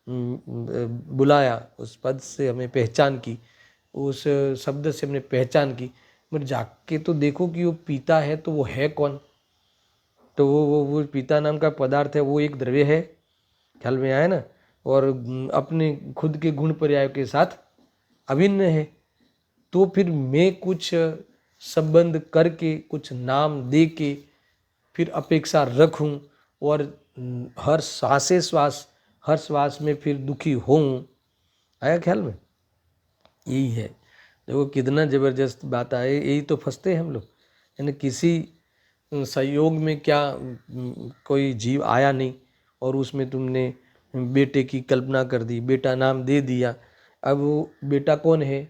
बुलाया, उस पद से हमें पहचान की, उस शब्द से हमने पहचान की, मगर जाके तो देखो कि वो पिता है तो वो है कौन। तो वो पिता नाम का पदार्थ है, वो एक द्रव्य है, ख्याल में आया ना, और अपने खुद के गुण पर्याय के साथ अभिन्न है। तो फिर मैं कुछ संबंध करके, कुछ नाम दे के फिर अपेक्षा रखूं, और हर श्वासे श्वास, हर श्वास में फिर दुखी होऊं, आया ख्याल में। यही है, देखो कितना ज़बरदस्त बात आए, यही तो फंसते हैं हम लोग। यानी किसी संयोग में क्या कोई जीव आया नहीं, और उसमें तुमने बेटे की कल्पना कर दी, बेटा नाम दे दिया। अब वो बेटा कौन है,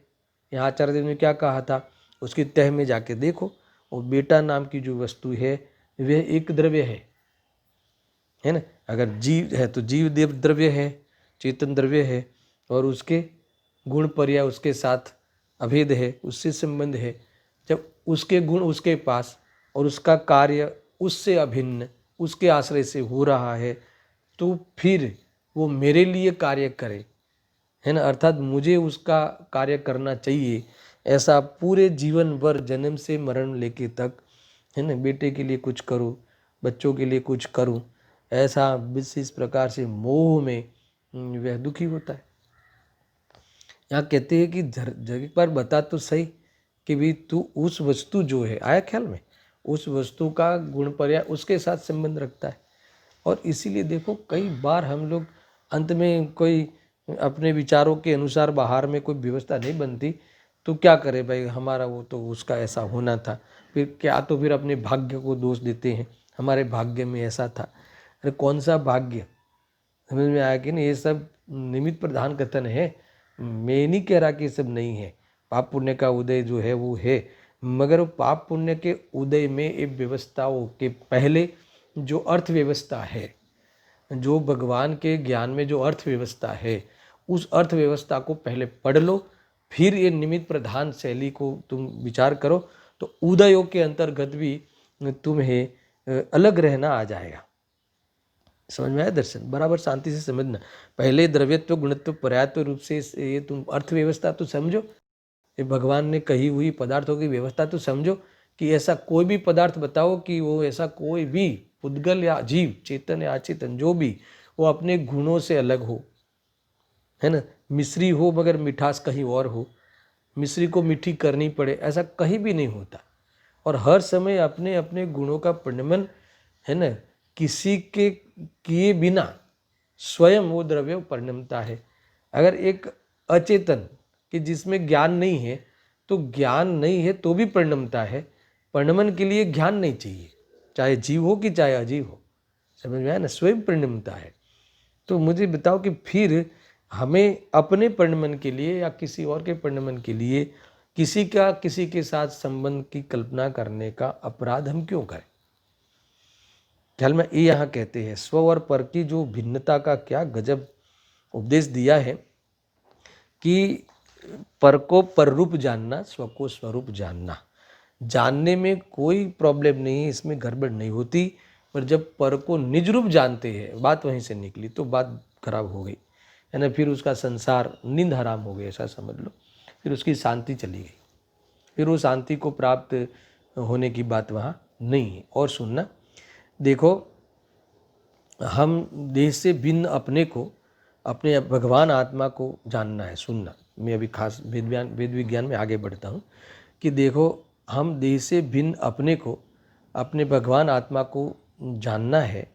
यहाँ आचार्य देव ने क्या कहा था, उसकी तह में जाके देखो, और बेटा नाम की जो वस्तु है वह एक द्रव्य है ना। अगर जीव है तो जीव देव द्रव्य है, चेतन द्रव्य है, और उसके गुण पर्याय उसके साथ अभेद है, उससे संबंध है। जब उसके गुण उसके पास और उसका कार्य उससे अभिन्न, उसके आश्रय से हो रहा है, तो फिर वो मेरे लिए कार्य करे, है ना, अर्थात मुझे उसका कार्य करना चाहिए। ऐसा पूरे जीवन भर, जन्म से मरण लेके तक, है ना, बेटे के लिए कुछ करूँ, बच्चों के लिए कुछ करूँ, ऐसा विशेष प्रकार से मोह में वह दुखी होता है। यहाँ कहते हैं कि जगह पर बता तो सही कि भी तू उस वस्तु जो है, आया ख्याल में, उस वस्तु का गुण पर्याय उसके साथ संबंध रखता है। और इसीलिए देखो कई बार हम लोग अंत में कोई अपने विचारों के अनुसार बाहर में कोई व्यवस्था नहीं बनती, तो क्या करे भाई, हमारा वो तो उसका ऐसा होना था, फिर क्या, तो फिर अपने भाग्य को दोष देते हैं, हमारे भाग्य में ऐसा था। अरे कौन सा भाग्य, समझ में आया कि नहीं, ये सब निमित्त प्रधान कथन है। मैं नहीं कह रहा कि ये सब नहीं है, पाप पुण्य का उदय जो है वो है, मगर पाप पुण्य के उदय में एक व्यवस्थाओं के पहले जो अर्थव्यवस्था है, जो भगवान के ज्ञान में जो अर्थव्यवस्था है, उस अर्थव्यवस्था को पहले पढ़ लो, फिर ये निमित्त प्रधान शैली को तुम विचार करो, तो उदयों के अंतर्गत भी तुम्हें अलग रहना आ जाएगा। समझ में आया दर्शन? बराबर शांति से समझना। पहले द्रव्यत्व गुणत्व पर्यायत्व रूप से ये तुम अर्थव्यवस्था तो समझो, ये भगवान ने कही हुई पदार्थों की व्यवस्था तो समझो, कि ऐसा कोई भी पदार्थ बताओ कि वो ऐसा कोई भी पुद्गल या जीव, चेतन या अचेतन, जो भी वो अपने गुणों से अलग हो, है ना। मिश्री हो मगर मिठास कहीं और हो, मिश्री को मीठी करनी पड़े, ऐसा कहीं भी नहीं होता। और हर समय अपने अपने गुणों का परिणमन, है ना, किसी के किए बिना स्वयं वो द्रव्य परिणमता है। अगर एक अचेतन कि जिसमें ज्ञान नहीं है, तो ज्ञान नहीं है तो भी परिणमता है। परिणमन के लिए ज्ञान नहीं चाहिए, चाहे जीव हो कि चाहे अजीव हो। समझ में आया ना? स्वयं परिणमता है। तो मुझे बताओ कि फिर हमें अपने परिणमन के लिए या किसी और के परिणमन के लिए किसी के साथ संबंध की कल्पना करने का अपराध हम क्यों करें? ख्याल में ये यहाँ कहते हैं, स्व और पर की जो भिन्नता का क्या गजब उपदेश दिया है कि पर को पर रूप जानना, स्व को स्वरूप जानना। जानने में कोई प्रॉब्लम नहीं है, इसमें गड़बड़ नहीं होती, पर जब पर को निज रूप जानते हैं, बात वहीं से निकली तो बात खराब हो गई, है ना। फिर उसका संसार नींद हराम हो गई, ऐसा समझ लो। फिर उसकी शांति चली गई, फिर वो शांति को प्राप्त होने की बात वहाँ नहीं है। और सुनना, देखो, हम देह से भिन्न अपने को, अपने भगवान आत्मा को जानना है। सुनना, मैं अभी खास वेद विज्ञान में आगे बढ़ता हूँ कि देखो, हम देह से भिन्न अपने को, अपने भगवान आत्मा को जानना है,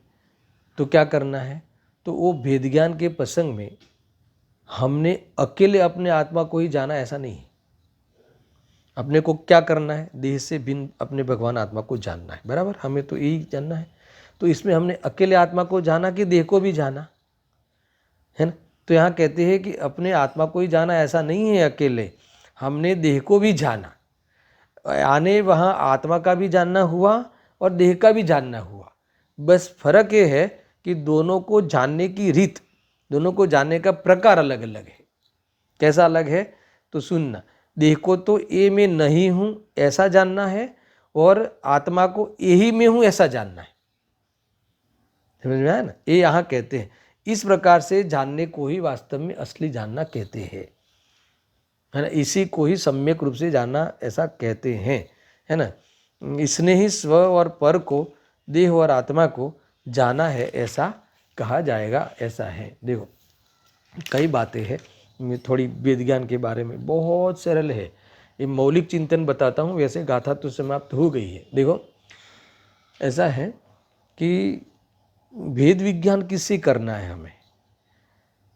तो क्या करना है? तो वो वेद ज्ञान के प्रसंग में हमने अकेले अपने आत्मा को ही जाना, ऐसा नहीं है। अपने को क्या करना है? देह से भिन्न अपने भगवान आत्मा को जानना है, बराबर। हमें तो यही जानना है। तो इसमें हमने अकेले आत्मा को जाना कि देह को भी जाना, है ना। तो यहाँ कहते हैं कि अपने आत्मा को ही जाना, ऐसा नहीं है अकेले, हमने देह को भी जाना। आने वहाँ आत्मा का भी जानना हुआ और देह का भी जानना हुआ। बस फर्क ये है कि दोनों को जानने की रीत, दोनों को जानने का प्रकार अलग अलग है। कैसा अलग है? तो सुनना, देह को तो ए में नहीं हूँ ऐसा जानना है, और आत्मा को ए ही में हूँ ऐसा जानना है। समझ में आया ना? ये यहाँ कहते हैं, इस प्रकार से जानने को ही वास्तव में असली जानना कहते हैं, है ना। इसी को ही सम्यक रूप से जानना ऐसा कहते हैं, है ना। इसने ही स्व और पर को, देह और आत्मा को जाना है, ऐसा कहा जाएगा, ऐसा है। देखो, कई बातें हैं, मैं थोड़ी वेद ज्ञान के बारे में, बहुत सरल है ये, मौलिक चिंतन बताता हूँ। वैसे गाथा तो समाप्त हो गई है। देखो, ऐसा है कि वेद विज्ञान किससे करना है हमें,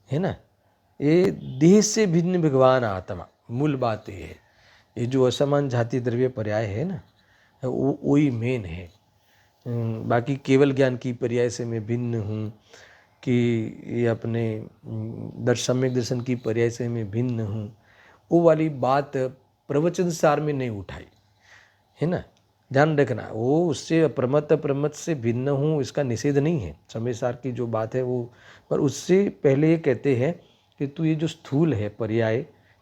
है ना। ये देह से भिन्न भगवान आत्मा, मूल बात ये है। ये जो असमान जाति द्रव्य पर्याय है ना, वो वही मेन है। बाकी केवल ज्ञान की पर्याय से मैं भिन्न हूँ, कि ये अपने सम्यक दर्शन की पर्याय से मैं भिन्न हूँ, वो वाली बात प्रवचन सार में नहीं उठाई, है ना। ध्यान रखना, वो उससे अप्रमत से भिन्न हूँ इसका निषेध नहीं है। समय सार की जो बात है वो, पर उससे पहले ये कहते हैं कि तू ये जो स्थूल है पर्याय,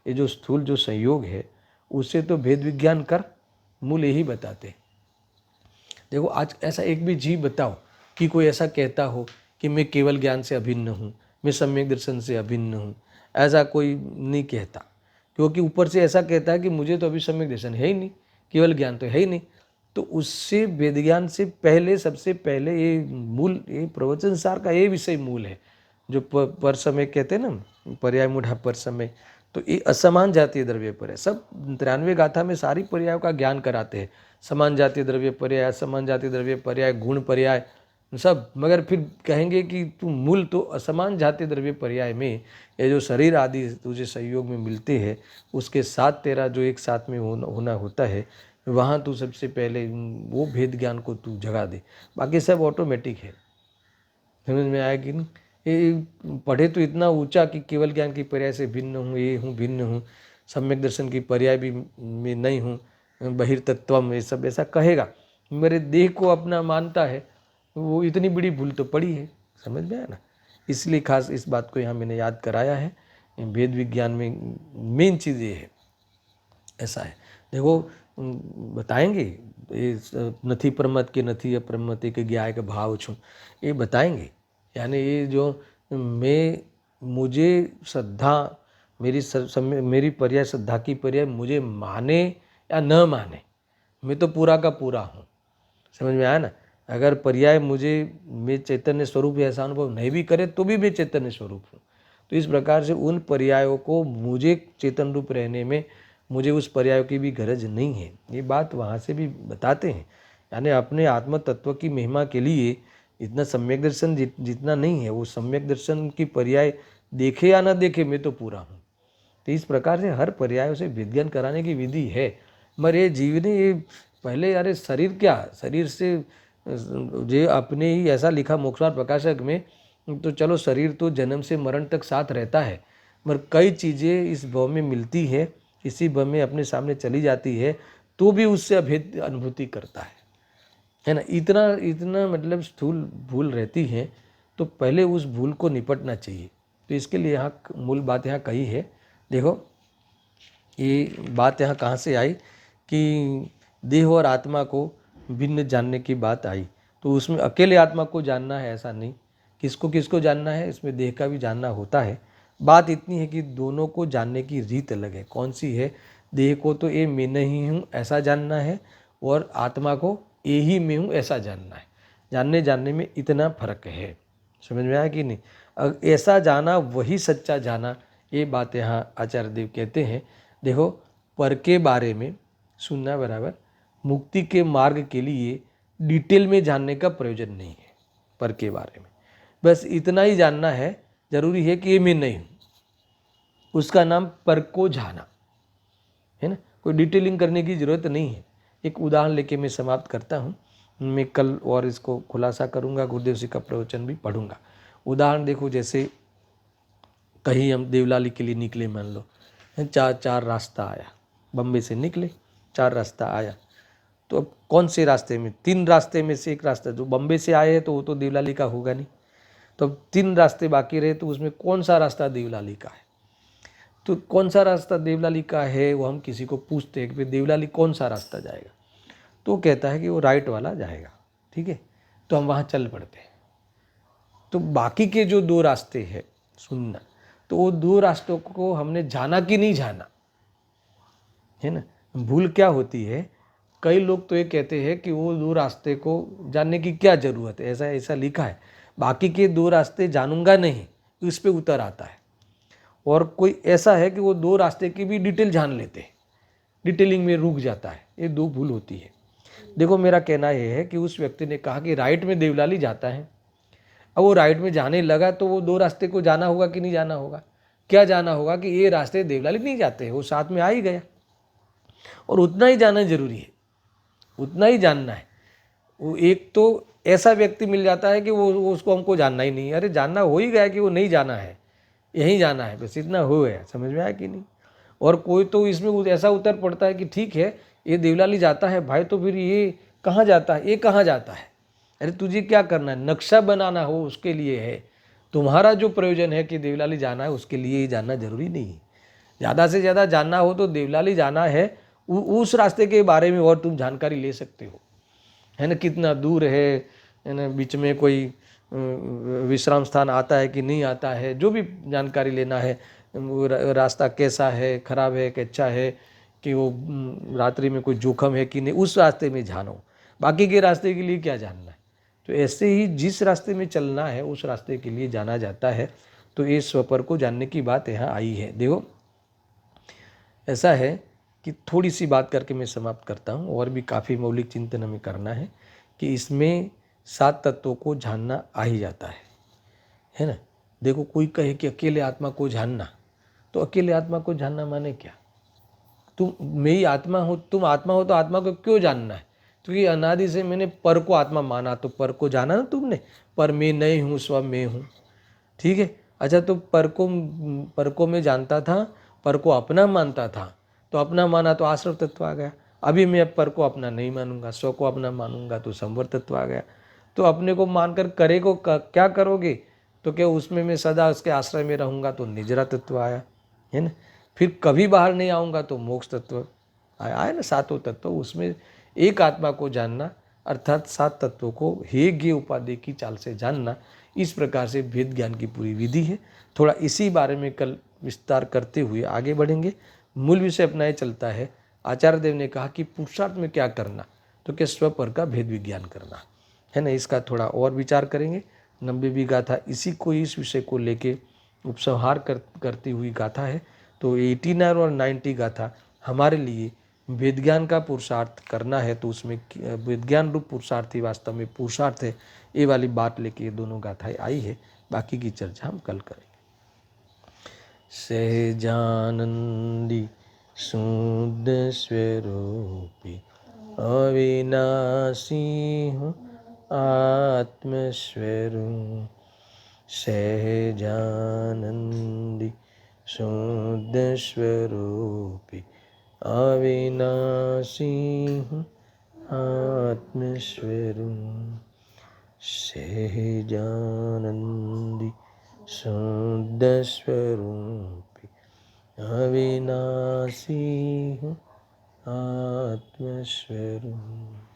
ये जो स्थूल जो संयोग है, उससे तो भेद विज्ञान कर, मूल यही बताते। देखो, आज ऐसा एक भी जीव बताओ कि कोई ऐसा कहता हो कि मैं केवल ज्ञान से अभिन्न हूँ, मैं सम्यक दर्शन से अभिन्न हूँ, ऐसा कोई नहीं कहता। क्योंकि ऊपर से ऐसा कहता है कि मुझे तो अभी सम्यक दर्शन है ही नहीं, केवल ज्ञान तो है ही नहीं। तो उससे वेद ज्ञान से पहले, सबसे पहले ये मूल, ये प्रवचन सार का ये विषय मूल है, जो पर समय कहते हैं ना, पर्याय मूढ़ा पर समय। तो ये असमान जातीय द्रव्य पर्याय, सब 93 गाथा में सारी पर्यायों का ज्ञान कराते हैं। समान जातीय द्रव्य पर्याय, असमान जातीय द्रव्य पर्याय, गुण पर्याय, सब। मगर फिर कहेंगे कि तू मूल तो असमान जातीय द्रव्य पर्याय में ये जो शरीर आदि तुझे संयोग में मिलते हैं, उसके साथ तेरा जो एक साथ में होना होता है, वहाँ तू सबसे पहले वो भेद ज्ञान को तू जगा दे, बाकी सब ऑटोमेटिक है। समझ में आया कि नहीं? ये पढ़े तो इतना ऊंचा कि केवल ज्ञान की पर्याय से भिन्न हूँ, ये हूँ, भिन्न हूँ, सम्यक दर्शन की पर्याय भी मैं नहीं हूँ, बहिर्तत्वम, ये सब ऐसा कहेगा, मेरे देह को अपना मानता है, वो इतनी बड़ी भूल तो पड़ी है। समझ में आया ना? इसलिए खास इस बात को यहाँ मैंने याद कराया है। वेद विज्ञान में मेन चीज़ ये है। ऐसा है, देखो बताएंगे ये नथी प्रमत के नथी अप्रमते के ज्ञाय के भाव छूँ, ये बताएंगे। यानी ये जो मुझे श्रद्धा, मेरी पर्याय श्रद्धा की पर्याय मुझे माने या न माने, मैं तो पूरा का पूरा हूँ। समझ में आया ना? अगर पर्याय मैं चैतन्य स्वरूप ऐसा अनुभव नहीं भी करे तो भी मैं चैतन्य स्वरूप हूँ। तो इस प्रकार से उन पर्यायों को मुझे चेतन रूप रहने में मुझे उस पर्याय की भी गरज नहीं है। ये बात वहाँ से भी बताते हैं। यानी अपने आत्म तत्व की महिमा के लिए इतना सम्यक दर्शन जितना नहीं है, वो सम्यक दर्शन की पर्याय देखे या ना देखे, मैं तो पूरा हूँ। तो इस प्रकार से हर पर्याय से विज्ञान कराने की विधि है। मगर ये जीवनी, ये पहले यार शरीर क्या, शरीर से जो अपने ही ऐसा लिखा मोक्षमार्ग प्रकाशक में, तो चलो शरीर तो जन्म से मरण तक साथ रहता है, मगर कई चीज़ें इस भव में मिलती है, इसी भव में अपने सामने चली जाती है, तो भी उससे अभेद अनुभूति करता है ना? इतना इतना मतलब स्थूल भूल रहती है, तो पहले उस भूल को निपटना चाहिए। तो इसके लिए यहाँ मूल बात यहाँ कही है। देखो ये बात यहाँ कहाँ से आई कि देह और आत्मा को भिन्न जानने की बात आई। तो उसमें अकेले आत्मा को जानना है ऐसा नहीं, किसको किसको जानना है, इसमें देह का भी जानना होता है। बात इतनी है कि दोनों को जानने की रीत अलग है। कौन सी है? देह को तो ये मैं नहीं हूँ ऐसा जानना है, और आत्मा को ये ही मैं हूँ ऐसा जानना है। जानने में इतना फर्क है। समझ में आया कि नहीं? ऐसा जाना वही सच्चा जाना, ये बात यहाँ आचार्य देव कहते हैं। देखो पर के बारे में सुनना बराबर, मुक्ति के मार्ग के लिए डिटेल में जानने का प्रयोजन नहीं है। पर के बारे में बस इतना ही जानना है, जरूरी है कि ये मैं नहीं हूँ, उसका नाम पर को जाना है ना। कोई डिटेलिंग करने की जरूरत नहीं है। एक उदाहरण लेके मैं समाप्त करता हूँ। मैं कल और इसको खुलासा करूँगा, गुरुदेव जी का प्रवचन भी पढ़ूंगा। उदाहरण देखो, जैसे कहीं हम देवलाली के लिए निकले, मान लो चार रास्ता आया, बम्बे से निकले, 4 रास्ता आया, तो अब कौन से रास्ते में, 3 रास्ते में से एक रास्ता जो बम्बे से आए हैं तो वो तो देवलाली का होगा नहीं, तो अब 3 रास्ते बाकी रहे, तो उसमें कौन सा रास्ता देवलाली का है? तो कौन सा रास्ता देवलाली का है वो हम किसी को पूछते हैं कि देवलाली कौन सा रास्ता जाएगा, तो वो कहता है कि वो राइट वाला जाएगा। ठीक है, तो हम वहाँ चल पड़ते हैं। तो बाकी के जो 2 रास्ते हैं सुनना, तो वो 2 रास्तों को हमने जाना कि नहीं जाना, है ना। भूल क्या होती है, कई लोग तो ये कहते हैं कि वो 2 रास्ते को जानने की क्या ज़रूरत है, ऐसा लिखा है, बाकी के 2 रास्ते जानूंगा नहीं, इस पे उतर आता है। और कोई ऐसा है कि वो 2 रास्ते की भी डिटेल जान लेते हैं, डिटेलिंग में रुक जाता है। ये 2 भूल होती है। देखो मेरा कहना यह है कि उस व्यक्ति ने कहा कि राइट में देवलाली जाता है, अब वो राइट में जाने लगा तो वो 2 रास्ते को जाना होगा कि नहीं जाना होगा? क्या जाना होगा कि ये रास्ते देवलाली नहीं जाते हैं, वो साथ में आ ही गया, और उतना ही जाना जरूरी है, उतना ही जानना है। वो एक तो ऐसा व्यक्ति मिल जाता है कि वो उसको हमको जानना ही नहीं, अरे जानना हो ही गया कि वो नहीं जाना है, यहीं जाना है, बस इतना हो गया। समझ में आया कि नहीं? और कोई तो इसमें ऐसा उतर पड़ता है कि ठीक है ये देवलाली जाता है भाई, तो फिर ये कहाँ जाता है, ये कहाँ जाता है? अरे तुझे क्या करना है, नक्शा बनाना हो उसके लिए है। तुम्हारा जो प्रयोजन है कि देवलाली जाना है, उसके लिए ही जानना जरूरी नहीं है। ज़्यादा से ज़्यादा जानना हो तो देवलाली जाना है, उस रास्ते के बारे में और तुम जानकारी ले सकते हो, है ना। कितना दूर है ना, बीच में कोई विश्राम स्थान आता है कि नहीं आता है, जो भी जानकारी लेना है, वो रास्ता कैसा है, खराब है कि अच्छा है, कि वो रात्रि में कोई जोखम है कि नहीं, उस रास्ते में जानो। बाकी के रास्ते के लिए क्या जानना है? तो ऐसे ही जिस रास्ते में चलना है उस रास्ते के लिए जाना जाता है। तो ये स्वपर को जानने की बात यहाँ आई है। देखो ऐसा है कि थोड़ी सी बात करके मैं समाप्त करता हूँ, और भी काफ़ी मौलिक चिंतन हमें करना है कि इसमें 7 तत्वों को जानना आ ही जाता है ना। देखो कोई कहे कि अकेले आत्मा को जानना, तो अकेले आत्मा को जानना माने क्या? तुम मैं ही आत्मा हूँ, तुम आत्मा हो तो आत्मा को क्यों जानना है? क्योंकि अनादि से मैंने पर को आत्मा माना, तो पर को जाना ना तुमने, पर मैं नहीं हूँ, स्व मैं हूँ। ठीक है। अच्छा, तो पर को मैं जानता था, पर को अपना मानता था, तो अपना माना तो आश्रव तत्व आ गया। अभी मैं पर को अपना नहीं मानूंगा, स्व को अपना मानूंगा तो संवर तत्व आ गया। तो अपने को मानकर करे को क्या करोगे, तो क्या उसमें मैं सदा उसके आश्रय में रहूंगा तो निजरा तत्व आया, है ना। फिर कभी बाहर नहीं आऊँगा तो मोक्ष तत्व आया है ना, सातों तत्व। उसमें एक आत्मा को जानना अर्थात सात तत्वों को हे ज्ञ उपाधि की चाल से जानना, इस प्रकार से भेद ज्ञान की पूरी विधि है। थोड़ा इसी बारे में कल विस्तार करते हुए आगे बढ़ेंगे। मूल विषय अपना ये चलता है, आचार्य देव ने कहा कि पुरुषार्थ में क्या करना, तो क्या स्वपर का भेद विज्ञान करना है ना। इसका थोड़ा और विचार करेंगे। 90वीं गाथा इसी को, इस विषय को लेके उपसंहार करती हुई गाथा है। तो 89 और 90 गाथा हमारे लिए वेद ज्ञान का पुरुषार्थ करना है, तो उसमें वेद ज्ञान रूप पुरुषार्थ ही वास्तव में पुरुषार्थ है, ये वाली बात लेके ये दोनों गाथाएं आई है। बाकी की चर्चा हम कल करेंगे। सहजानंदी शुद्ध स्वरूपी अविनाशी हूँ आत्मस्वरूप। सहजानंदी शुद्ध स्वरूपी अविनाशी हूँ आत्मस्वरूप। सहजानंदी शुद्ध स्वरूपी अविनाशी हूँ आत्मस्वरूप।